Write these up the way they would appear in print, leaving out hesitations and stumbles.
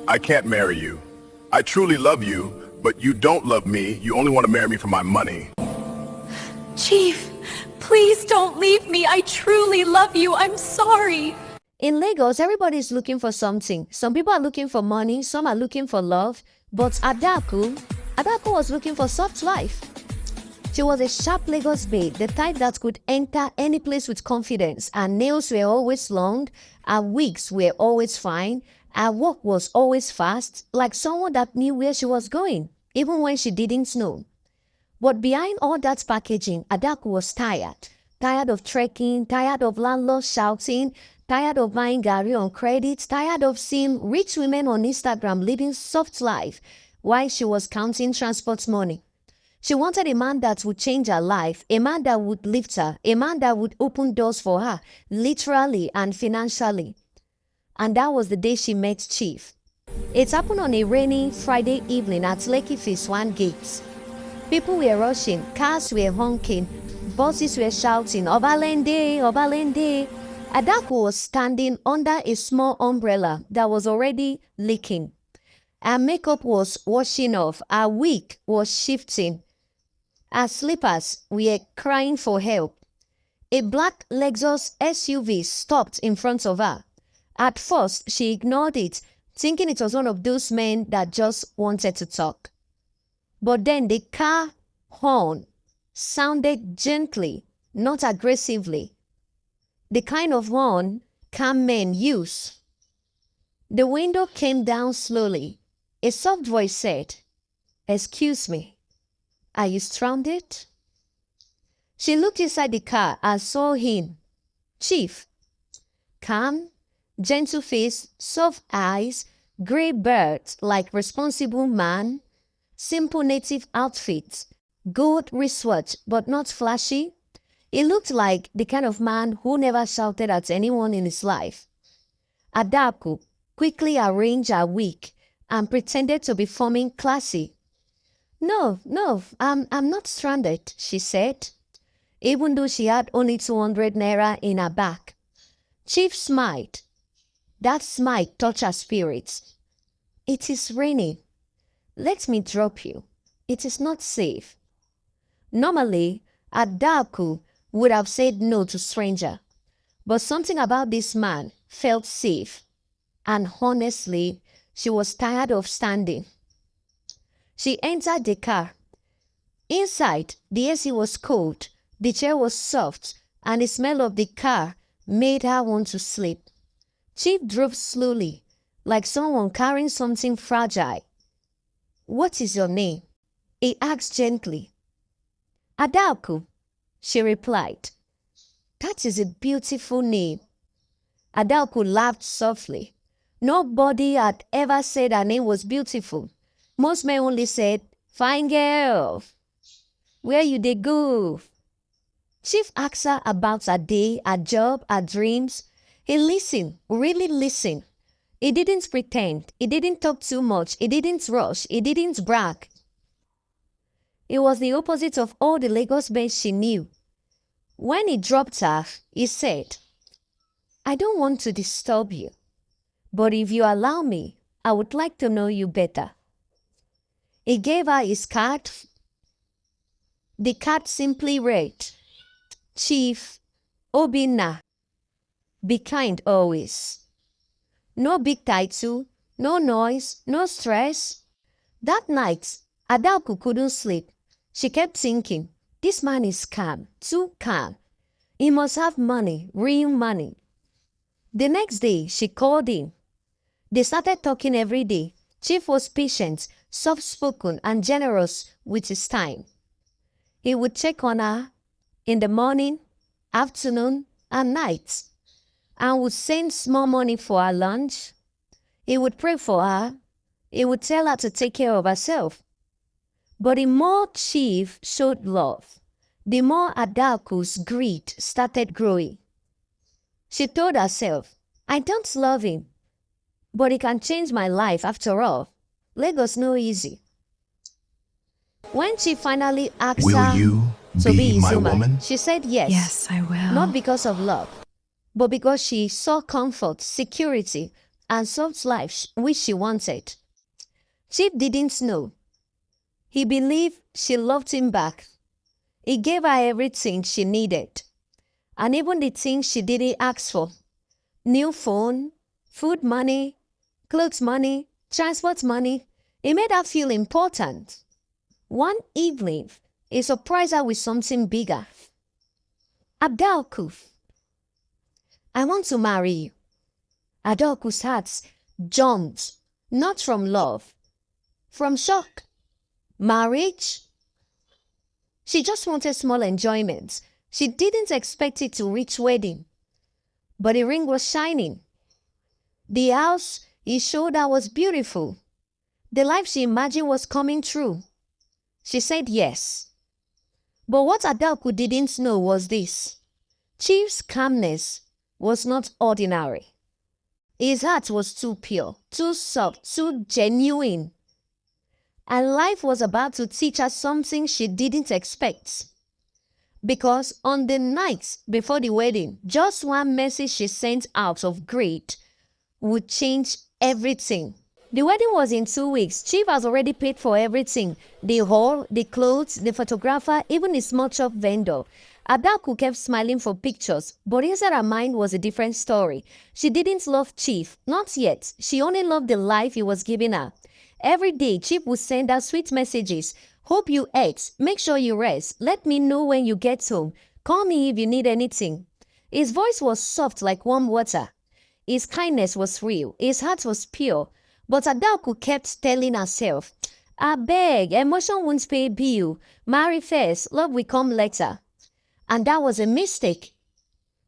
I can't marry you. I truly love you, but you don't love me. You only want to marry me for my money. Chief, please don't leave me. I truly love you. I'm sorry. In Lagos, everybody is looking for something. Some people are looking for money, some are looking for love. But Adaku was looking for soft life. She was a sharp Lagos babe, the type that could enter any place with confidence. Her nails were always long, her wigs were always fine, her walk was always fast, like someone that knew where she was going, even when she didn't know. But behind all that packaging, Adaku was tired. Tired of trekking, tired of landlords shouting, tired of buying gari on credit, tired of seeing rich women on Instagram living soft life while she was counting transport money. She wanted a man that would change her life, a man that would lift her, a man that would open doors for her, literally and financially. And that was the day she met Chief. It happened on a rainy Friday evening at Lekki Phase 1 gates. People were rushing, cars were honking, buses were shouting, Obalende, Obalende. Adaku was standing under a small umbrella that was already leaking. Her makeup was washing off, her wig was shifting. Her slippers were crying for help. A black Lexus SUV stopped in front of her. At first, she ignored it, thinking it was one of those men that just wanted to talk. But then the car horn sounded gently, not aggressively. The kind of horn calm men use. The window came down slowly. A soft voice said, "Excuse me. Are you stranded?" She looked inside the car and saw him. Chief. Calm, gentle face, soft eyes, grey beard like responsible man, simple native outfit, gold wristwatch but not flashy. He looked like the kind of man who never shouted at anyone in his life. Adaku quickly arranged her wig and pretended to be forming classy. No, I'm not stranded, she said, even though she had only 200 naira in her bag. Chief smiled. That smile touched her spirits. It is raining. Let me drop you. It is not safe. Normally, Adaku would have said no to stranger, but something about this man felt safe, and honestly, she was tired of standing. She entered the car. Inside, the AC was cold, the chair was soft, and the smell of the car made her want to sleep. Chief drove slowly, like someone carrying something fragile. "What is your name?" he asked gently. "Adaku," she replied. "That is a beautiful name." Adaku laughed softly. Nobody had ever said her name was beautiful. Most men only said, "Fine girl. Where you dey go?" Chief asked her about her day, her job, her dreams. He listened, really listened. He didn't pretend. He didn't talk too much. He didn't rush. He didn't brag. It was the opposite of all the Lagos men she knew. When he dropped her, he said, "I don't want to disturb you, but if you allow me, I would like to know you better." He gave her his card. The card simply read, "Chief Obinna, be kind always." No big title, no noise, no stress. That night, Adaku couldn't sleep. She kept thinking, this man is calm, too calm. He must have money, real money. The next day, she called him. They started talking every day. Chief was patient, soft-spoken, and generous with his time. He would check on her in the morning, afternoon, and night, and would send small money for her lunch. He would pray for her. He would tell her to take care of herself. But the more Chief showed love, the more Adaku's greed started growing. She told herself, "I don't love him, but he can change my life after all. Lagos no easy." When she finally asked Will her you to be be his my woman, woman? she said yes. Yes, I will. Not because of love, but because she saw comfort, security, and soft life which she wanted. Chief didn't know. He believed she loved him back. He gave her everything she needed, and even the things she didn't ask for. New phone, food money, clothes money, transport money. It made her feel important. One evening, he surprised her with something bigger. Adaku, I want to marry you. Adaku's heart jumped, not from love, from shock. Marriage? She just wanted small enjoyment. She didn't expect it to reach wedding. But the ring was shining. The house he showed her was beautiful. The life she imagined was coming true. She said yes. But what Adaku didn't know was this. Chief's calmness was not ordinary. His heart was too pure, too soft, too genuine. And life was about to teach her something she didn't expect. Because on the night before the wedding, just one message she sent out of greed would change everything. The wedding was in 2 weeks. Chief has already paid for everything. The hall, the clothes, the photographer, even the small shop vendor. Adaku kept smiling for pictures, but inside her mind was a different story. She didn't love Chief, not yet. She only loved the life he was giving her. Every day, Chief would send her sweet messages. Hope you ate. Make sure you rest. Let me know when you get home. Call me if you need anything. His voice was soft like warm water. His kindness was real. His heart was pure. But Adaku kept telling herself, I beg, emotion won't pay bill. Marry first, love will come later. And that was a mistake.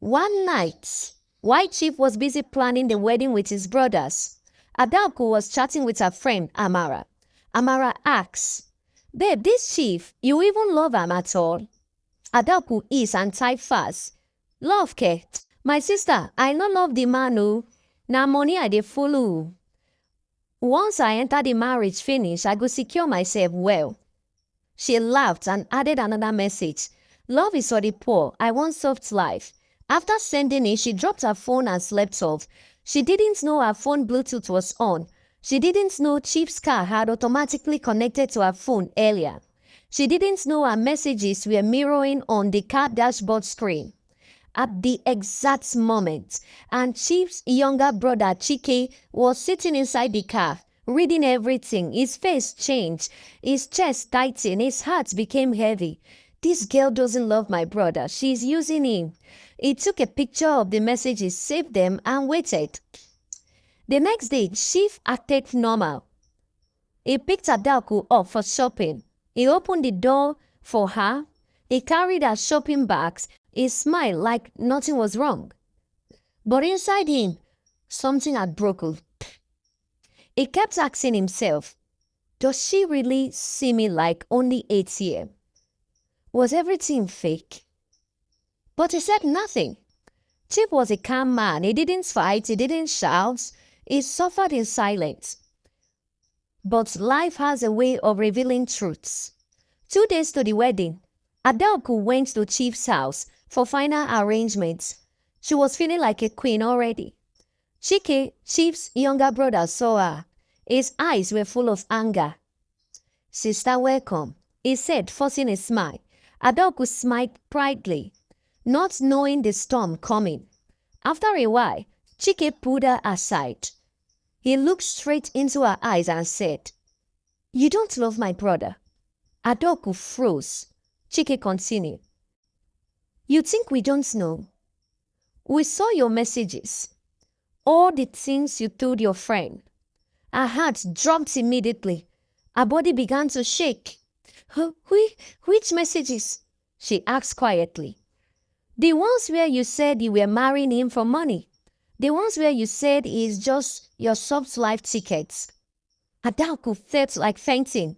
One night, while Chief was busy planning the wedding with his brothers, Adaku was chatting with her friend, Amara. Amara asks, Babe, this Chief, you even love him at all? Adaku is and type fast. Love, ke? My sister, I no love the man who. Na money I dey follow. Once I enter the marriage finish, I go secure myself well. She laughed and added another message. Love is for the poor. I want soft life. After sending it, she dropped her phone and slept off. She didn't know her phone Bluetooth was on. She didn't know Chief's car had automatically connected to her phone earlier. She didn't know her messages were mirroring on the car dashboard screen. At the exact moment, and Chief's younger brother Chike was sitting inside the car, reading everything. His face changed, his chest tightened, his heart became heavy. This girl doesn't love my brother. She's using him. He took a picture of the messages, saved them, and waited. The next day, Chief acted normal. He picked Adaku up for shopping. He opened the door for her. He carried her shopping bags. He smiled like nothing was wrong. But inside him, something had broken. He kept asking himself, does she really see me like only 8 years? Was everything fake? But he said nothing. Chip was a calm man. He didn't fight. He didn't shout. He suffered in silence. But life has a way of revealing truths. 2 days to the wedding, Adaku went to Chief's house for final arrangements. She was feeling like a queen already. Chike, Chief's younger brother, saw her. His eyes were full of anger. Sister, welcome, he said, forcing a smile. Adaku smiled proudly, not knowing the storm coming. After a while, Chike pulled her aside. He looked straight into her eyes and said, You don't love my brother. Adaku froze. Chike continued, You think we don't know? We saw your messages. All the things you told your friend. Her heart dropped immediately. Her body began to shake. Which messages? She asked quietly. The ones where you said you were marrying him for money. The ones where you said he is just your soft life tickets. Adaku felt like fainting.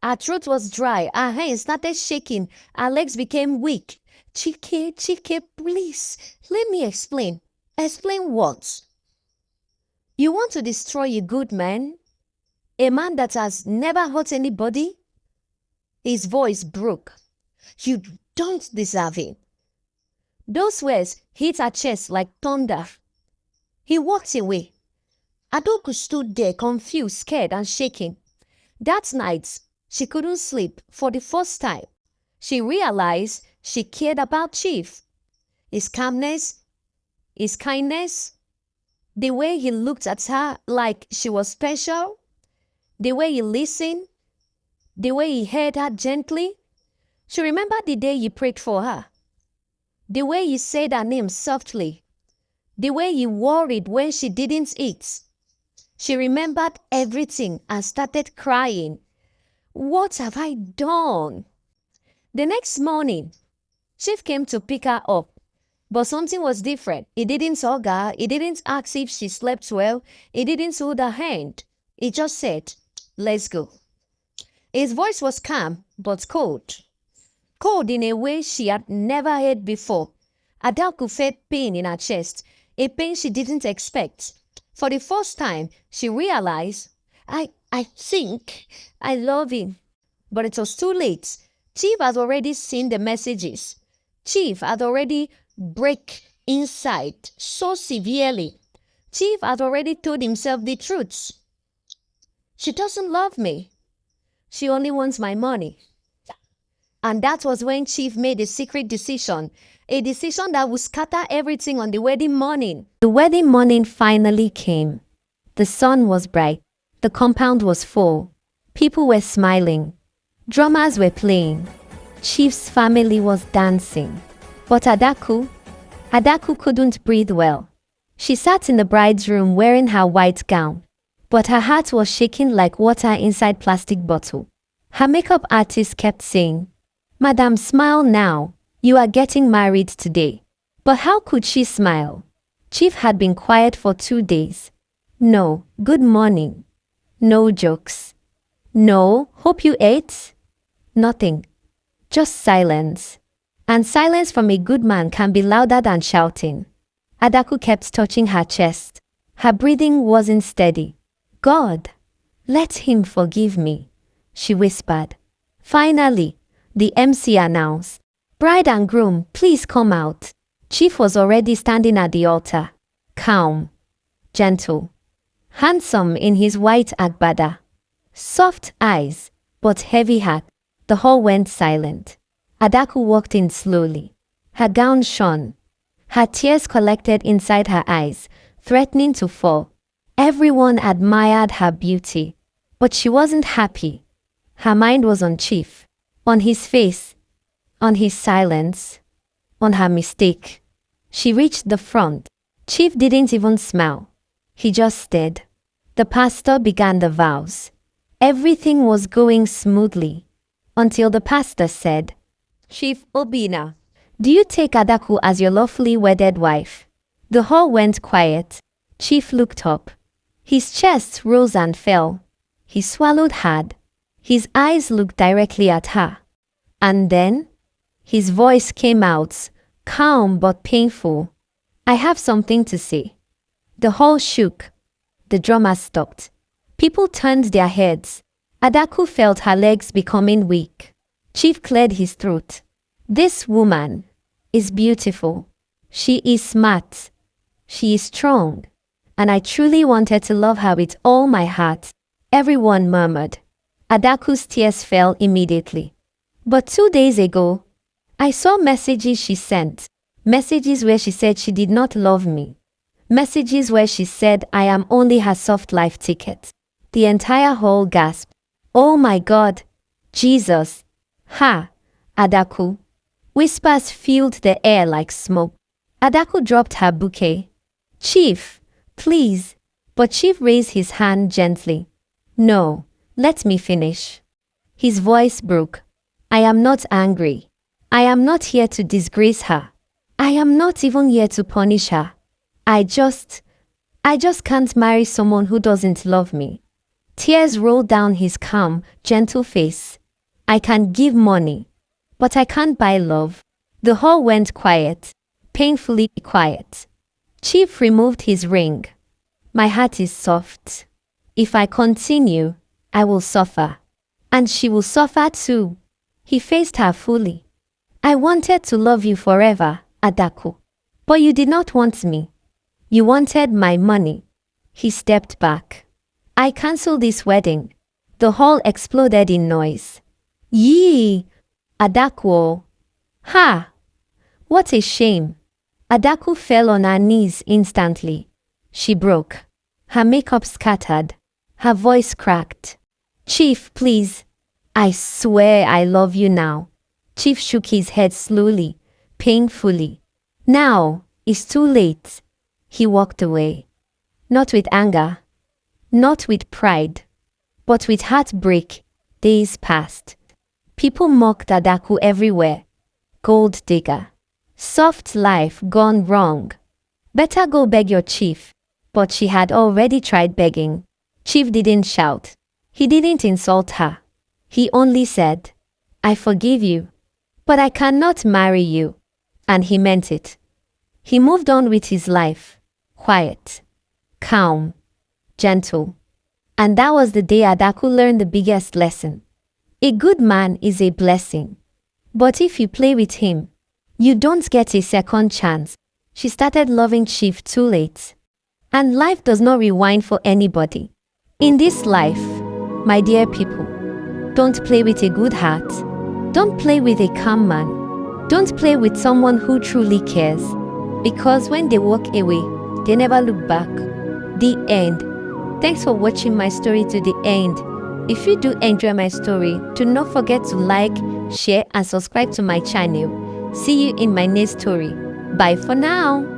Her throat was dry. Her hands started shaking. Her legs became weak. Chike, please, let me explain. Explain what? You want to destroy a good man? A man that has never hurt anybody? His voice broke. You don't deserve him. Those words hit her chest like thunder. He walked away. Adaku stood there confused, scared, and shaking. That night, she couldn't sleep for the first time. She realized she cared about Chief. His calmness, his kindness, the way he looked at her like she was special, the way he listened, the way he held her gently. She remembered the day he prayed for her, the way he said her name softly, the way he worried when she didn't eat. She remembered everything and started crying. What have I done? The next morning, Chief came to pick her up, but something was different. He didn't hug her. He didn't ask if she slept well. He didn't hold her hand. He just said, "Let's go." His voice was calm but cold. Cold in a way she had never heard before. Adaku felt pain in her chest, a pain she didn't expect. For the first time, she realized, I think I love him. But it was too late. Chief had already seen the messages. Chief had already break inside so severely. Chief had already told himself the truth. She doesn't love me. She only wants my money. And that was when Chief made a secret decision. A decision that would scatter everything on the wedding morning. The wedding morning finally came. The sun was bright. The compound was full. People were smiling. Drummers were playing. Chief's family was dancing. But Adaku couldn't breathe well. She sat in the bride's room wearing her white gown, but her heart was shaking like water inside plastic bottle. Her makeup artist kept saying, "Madam, smile now. You are getting married today." But how could she smile? Chief had been quiet for 2 days. No, good morning. No jokes. No, hope you ate. Nothing. Just silence. And silence from a good man can be louder than shouting. Adaku kept touching her chest. Her breathing wasn't steady. "God, let him forgive me," she whispered. Finally, the MC announced, "Bride and groom, please come out." Chief was already standing at the altar, calm, gentle, handsome in his white agbada, soft eyes, but heavy heart. The hall went silent. Adaku walked in slowly. Her gown shone. Her tears collected inside her eyes, threatening to fall. Everyone admired her beauty, but she wasn't happy. Her mind was on Chief, on his face, on his silence, on her mistake. She reached the front. Chief didn't even smile. He just stared. The pastor began the vows. Everything was going smoothly until the pastor said, "Chief Obina, do you take Adaku as your lawfully wedded wife?" The hall went quiet. Chief looked up. His chest rose and fell. He swallowed hard. His eyes looked directly at her. And then, his voice came out, calm but painful. "I have something to say." The hall shook. The drummer stopped. People turned their heads. Adaku felt her legs becoming weak. Chief cleared his throat. "This woman is beautiful. She is smart. She is strong. And I truly wanted to love her with all my heart." Everyone murmured. Adaku's tears fell immediately. "But 2 days ago, I saw messages she sent. Messages where she said she did not love me. Messages where she said I am only her soft life ticket." The entire hall gasped. "Oh my God! Jesus! Ha! Adaku!" Whispers filled the air like smoke. Adaku dropped her bouquet. "Chief, please." But Chief raised his hand gently. "No, let me finish." His voice broke. "I am not angry. I am not here to disgrace her. I am not even here to punish her. I just can't marry someone who doesn't love me." Tears rolled down his calm, gentle face. "I can give money, but I can't buy love." The hall went quiet, painfully quiet. Chief removed his ring. "My heart is soft. If I continue, I will suffer. And she will suffer too." He faced her fully. "I wanted to love you forever, Adaku. But you did not want me. You wanted my money." He stepped back. I cancelled this wedding. The hall exploded in noise. Yee! Adaku. Ha! What a shame. Adaku fell on her knees instantly. She broke. Her makeup scattered. Her voice cracked. Chief, please. I swear I love you now. Chief shook his head slowly, painfully. Now, it's too late. He walked away. Not with anger, not with pride, but with heartbreak. Days passed. People mocked Adaku everywhere. Gold digger. Soft life gone wrong. Better go beg your chief. But she had already tried begging. Chief didn't shout. He didn't insult her. He only said, I forgive you, but I cannot marry you. And he meant it. He moved on with his life. Quiet. Calm. Gentle. And that was the day Adaku learned the biggest lesson. A good man is a blessing. But if you play with him, you don't get a second chance. She started loving Chief too late. And life does not rewind for anybody. In this life, my dear people, don't play with a good heart. Don't play with a calm man. Don't play with someone who truly cares. Because when they walk away, they never look back. The end. Thanks for watching my story to the end. If you do enjoy my story, do not forget to like, share and subscribe to my channel. See you in my next story. Bye for now.